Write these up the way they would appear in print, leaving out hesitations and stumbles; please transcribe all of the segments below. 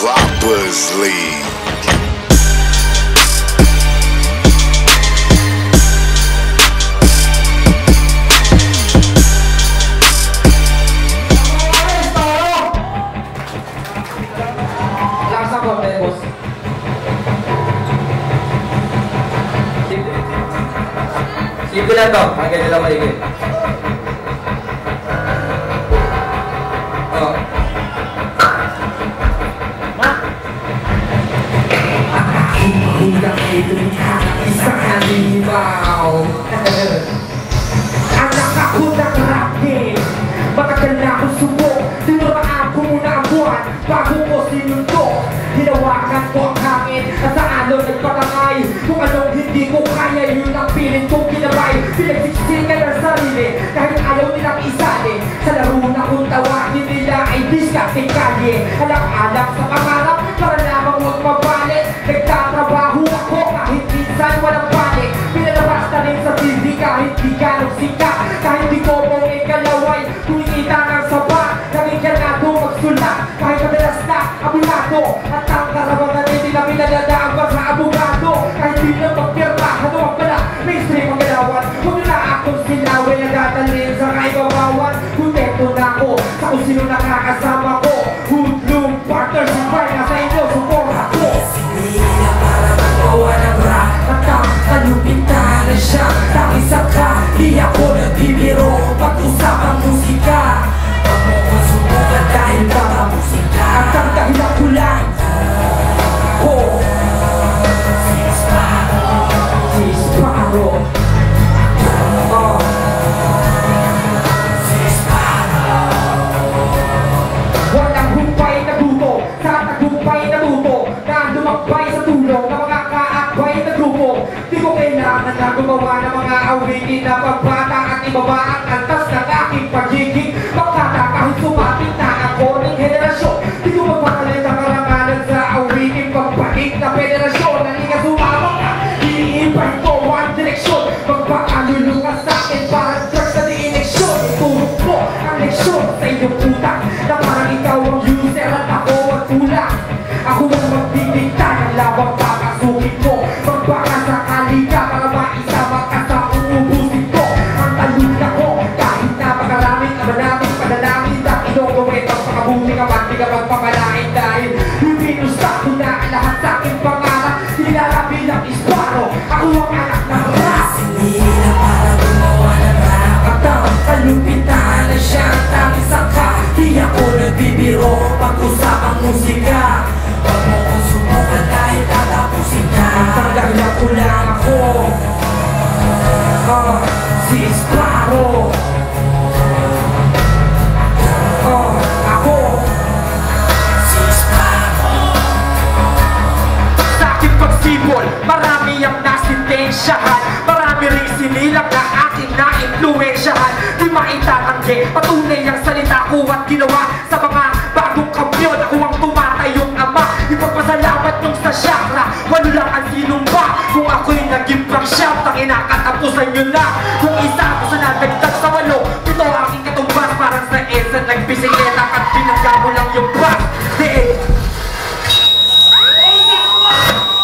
Droppers League. Simple lang to, hanggang nila maigit. Oh. Hanggang ito isang halimaw. Anak ako ng rapin, matagal na akong subok. Tinuraan ko muna ang buwan bago ko sinundo. Hinawakan ko ang hangin at sa alon nagpatangay. Kung anong hindi ko kaya, yun ang piling kong ginabay. Pinagsiksikan ang sarili kahit ayaw nilang isali. Sa laro na kung tawagin nila ay diskarte kalye. Alam-alam sa pangarap para lamang huwag mabalik. Nagtatrabaho ako kahit minsan walang balik. Pinalabas na rin sa TV kahit di ganong sika. Kahit di ko mong ikalaway kumikita ng saba. Naging ganado magsulat kahit madalas na abulado. At ang karabangan rin nila pinadadaan pa sa abogado. Kahit di na magpirma, ano ang pala mainstream ang galawan. Huwag na akong sinawin na dadalhin sa kaibabawan. Kontento na ako sa kung sino nakakasama ko. Hoodlum, partners, support na sa inyo, support ako. Sinila para magawa ng rap. At ang kalupintahan na siya takisa ka, di ako nagbibiro pag-usapang musika. Huwag mo kong subukan dahil baka musika. At ang dahilan ko lang walang humpay na duto sa tagumpay na duto na lumakbay sa tulong na mga kaakbay na grupo. Di ko kailangan na gumawa ng mga awitin na pagbata at ibaba ang antas ng aking pagiging pagkata kahit sumating na ako ng henerasyon. Di ko magpakalit ang karangalan sa awitin pagbalik na federasyon. Nalika sumama ka, iiipay ko one direksyon. Magpakalulong ka sa akin parang drugs na di-ineksyon. Iturok mo ang leksyon sa iyong utak na parang ikaw ang user at ako ang tulak. Ako ang magdidikta ng labang papasukin ko. Magbaka sakali ka para maisama ka sa uubusin ko. Ang taluna ko kahit napakaraming maraming panalangin na inuuwit ang pakabuti ka man, di ka magpapalain dahil luminusta ko na lahat sa aking pangarap. Hinala bilang isparo, ako ang anak ng rap. Sinila para gumawa ng rap. At ang kalupintahan na siyang tangisang ka. Di ako nagbibiro pag-usapang musika. Huwag mo kong subukan dahil tatapusin ka. Ang dahilan ko lang ako si Isparo. Ako si Isparo. Sa aking pagsibol, marami ang nasintensyahan. Marami rin sinilang na aking na-influensyahan. Di maitatanggi, patunay ang salita ko at ginawa sa mga bagong kampiyon. Ako ang tumatayong ama. Ipagpasalamat nung sa chakra, walo lang ang sinumba. Kung ako'y naging pang-siyam, tangina katapusan nyo na. Kung isa ako sa nadagdag sa walo, ito aking katumbas. Parang sa ESA nagbisikleta at pinagka mo lang yung bus.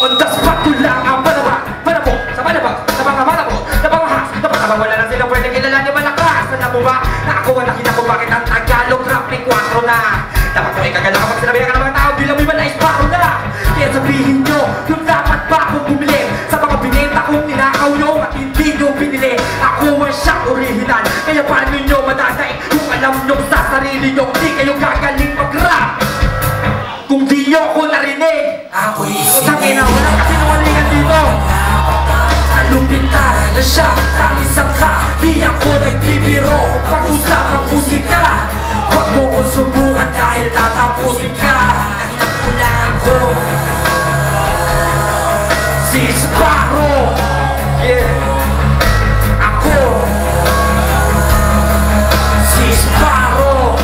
On the spot ko lang ang balabak. Balabok, sa balabak, sa mga balabok, sa mga has, sa mga wala na sila pwede kilala ni malakas. Alam mo ba, na ako ang nakita ko bakit ang Tagalog rap may 4 na. Dapat ko ikagala kapag sinabi ka ng mga tao bilang may malais pa ako na. Kaya sabihin nyo, yung dapat ba akong bumili sa mga binenta kong ninakaw nyo at hindi nyo binili. Ako ang siyang original, kaya paano nyo madadaig kung alam nyo sa sarili nyo di kayo gagaling mag-rap. Kung di nyo ako narinig, ako'y isipin. Walang kasinungalingan dito. Kalupintahan na siya, tangisang ka. Di ako nagbibiro pag-usapang musika. Huwag mo kong subukan dahil tatapusin ka. Nakita ko lang ako si Isparo. Ako si Isparo.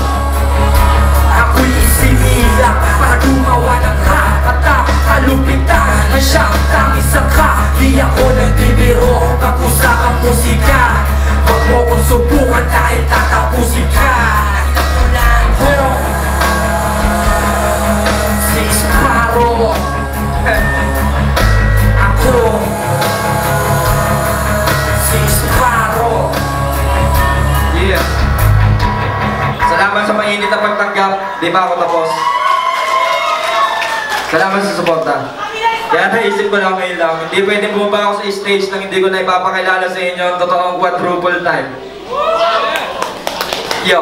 Ako'y isinilang para gumawa ng rap. At ang kalupintahan na siya, tangisang ka. Di ako nagbibiro pag-usapang musika. Huwag mo kong subukan dahil tatapusin ka. Nakita ko lang ako si Isparo. Di pa ako tapos. Salamat sa suporta. Kaya naisip ko lang ngayon lang, hindi pwedeng bumaba ako sa stage nang hindi ko na ipapakilala sa inyo ang totoong quadruple time. Yo!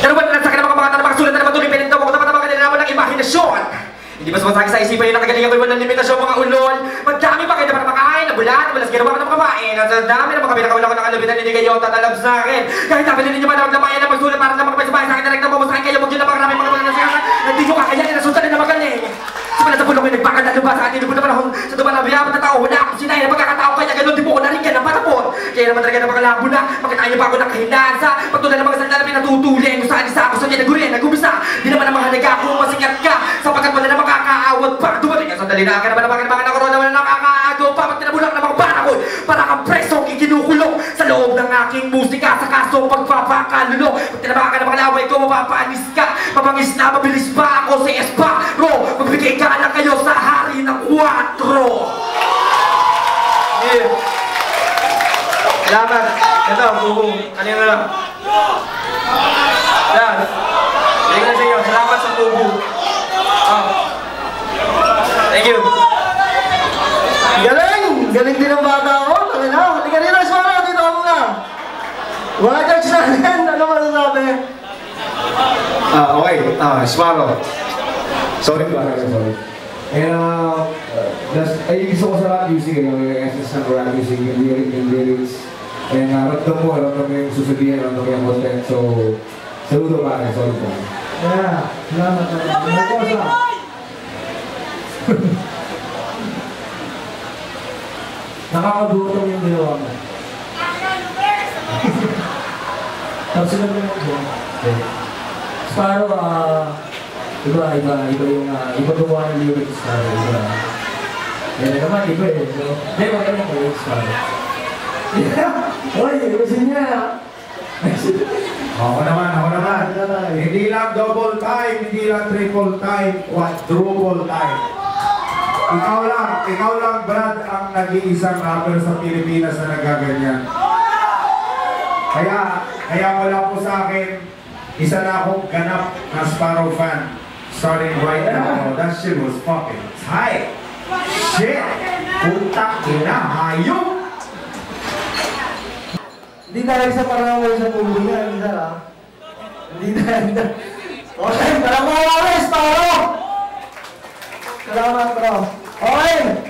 Pero ba na sa akin ang mga tanong, makasulat na naman tuloy, pinintawag ko naman ang mga nilalaman ng imahinasyon. Hindi ba sumasakit sa isipan yung nakagalingan ko yung walang limitasyon, mga ulol? Magdami pa kayo naman ang makain, nabulan, nabalas ginawa ko ng makabain. Ang dami na mga pinakawala ko ng alubitan, hindi kayo tatalab sa akin. Kahit dapat hindi nyo ba naman labayan na magsulat para lang makapagsabahin sa akin na nagtapamusahin kayo, huwag nyo na maraming mga nasiyakan. Hindi nyo kakayanin na sundan na magaling. Sa sa pulo ko yung nagpakanda ba sa atin, hindi na panahon sa duman na biyaman na tao, wala akong sinay na pagkakatao kaya gano'n di po ko naringgan ang patapon. Kaya naman talaga na makalabo na, makitain niyo pa ako ng kahinasa, pagtulad ng mga salita na pinatutuli, kung saan isa ako sa niya nagurin, nagumisa, di naman ang mahalaga kung masingat ka, sapagkat wala na makakaawat pa. Dumating ang sandali na akin naman ang mga nakorona, wala na nakakaagaw pa, pag tinabulak na mga panahon, para kang presong ikinukulong sa loob ng aking musika, sa kasong pagpapakalulong. Pag tinabakan ng mga laway ko, mapapaanis ka, mapangis na, mabilis pa ako sa esparo, magbigay ka lang kayo sa hari ng 4. Yeah. Salamat. Ito, buhong. Kanina lang. Yan. Thank you sa inyo. Salamat sa tubo. Thank you. Galing! Galing din ang bata ko. Halika rin na, Swara. Dito ka muna. Mga judge natin. Ano masasabi? Okay. Swallow. Sorry ba? Sorry. Ay, gusto ko sa rap music, yung essence ng rap music, yung lyrics. And ramdam mo yung susabihin, ramdam mo yung content. So, saludo pa rin, sorry po. Yeah, salamat. Nakakagutom yung ginawa mo. Tapos sila mo yung Sparrow, iba gumawa ng lyrics sa iba. Yan naman, iba eh. Hindi, magaling ko yung Sparrow. Oy, gusto niya. Ako naman. Hindi lang double time, hindi lang triple time, quadruple time. Ikaw lang, Brad, ang nag-iisang rapper sa Pilipinas na nagaganyan. Kaya wala po sa akin, isa na akong ganap na Sparrow fan. Starting right now, that shit was fucking tight. Shit! Putak ina, hayop! Hindi dahil sa panahon sa pumbing na, hindi dahil Hindi dahil. Okay, tara mga oras, Sparrow! Salamat, bro. Okay!